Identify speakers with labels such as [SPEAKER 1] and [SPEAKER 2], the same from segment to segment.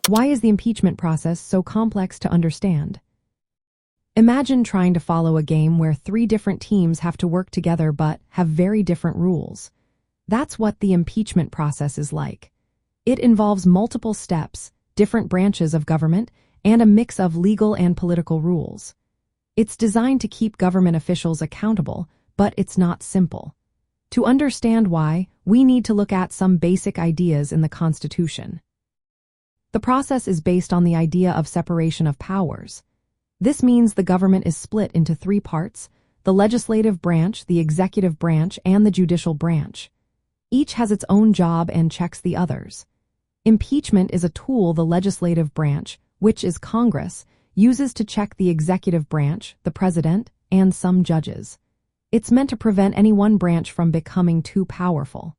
[SPEAKER 1] Why is the impeachment process so complex to understand? Imagine trying to follow a game where 3 different teams have to work together but have very different rules. That's what the impeachment process is like. It involves multiple steps, different branches of government, and a mix of legal and political rules. It's designed to keep government officials accountable, but it's not simple. To understand why, we need to look at some basic ideas in the Constitution. The process is based on the idea of separation of powers. This means the government is split into 3 parts: the legislative branch, the executive branch, and the judicial branch. Each has its own job and checks the others. Impeachment is a tool the legislative branch, which is Congress, uses to check the executive branch, the president, and some judges. It's meant to prevent any one branch from becoming too powerful.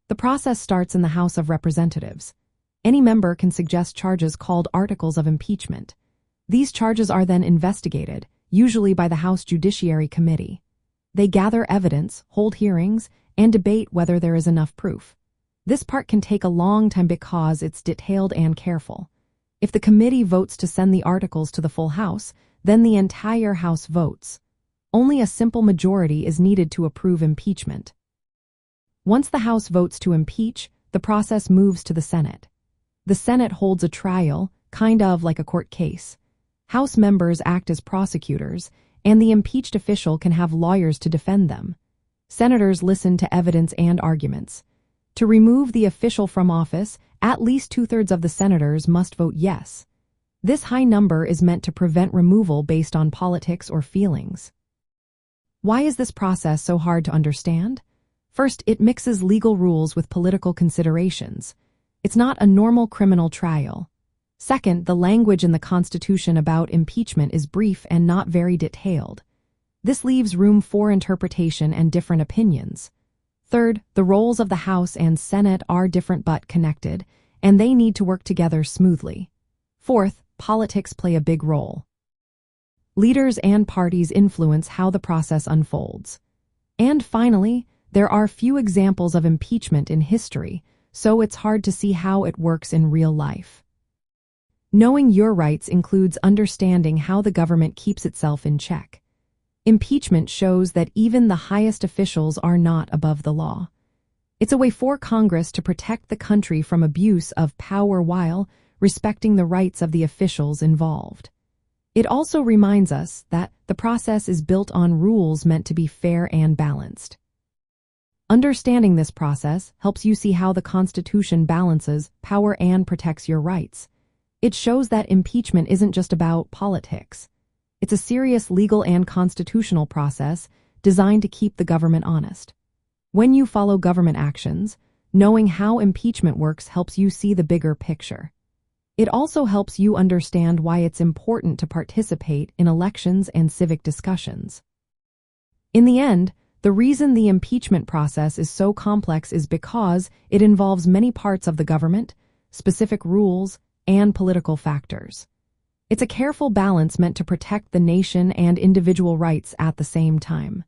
[SPEAKER 1] The process starts in the House of Representatives. Any member can suggest charges called articles of impeachment. These charges are then investigated, usually by the House Judiciary Committee. They gather evidence, hold hearings, and debate whether there is enough proof. This part can take a long time because it's detailed and careful. If the committee votes to send the articles to the full House, then the entire House votes. Only a simple majority is needed to approve impeachment. Once the House votes to impeach, the process moves to the Senate. The Senate holds a trial, kind of like a court case. House members act as prosecutors, and the impeached official can have lawyers to defend them. Senators listen to evidence and arguments. To remove the official from office, at least 2/3 of the senators must vote yes. This high number is meant to prevent removal based on politics or feelings. Why is this process so hard to understand? First, it mixes legal rules with political considerations. It's not a normal criminal trial. Second, the language in the Constitution about impeachment is brief and not very detailed. This leaves room for interpretation and different opinions. Third, the roles of the House and Senate are different but connected, and they need to work together smoothly. Fourth, politics play a big role. Leaders and parties influence how the process unfolds. And finally, there are few examples of impeachment in history, so it's hard to see how it works in real life. Knowing your rights includes understanding how the government keeps itself in check. Impeachment shows that even the highest officials are not above the law. It's a way for Congress to protect the country from abuse of power while respecting the rights of the officials involved. It also reminds us that the process is built on rules meant to be fair and balanced. Understanding this process helps you see how the Constitution balances power and protects your rights. It shows that impeachment isn't just about politics. It's a serious legal and constitutional process designed to keep the government honest. When you follow government actions, knowing how impeachment works helps you see the bigger picture. It also helps you understand why it's important to participate in elections and civic discussions. In the end, the reason the impeachment process is so complex is because it involves many parts of the government, specific rules, and political factors. It's a careful balance meant to protect the nation and individual rights at the same time.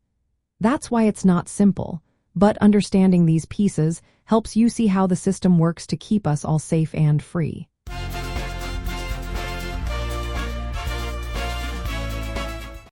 [SPEAKER 1] That's why it's not simple, but understanding these pieces helps you see how the system works to keep us all safe and free.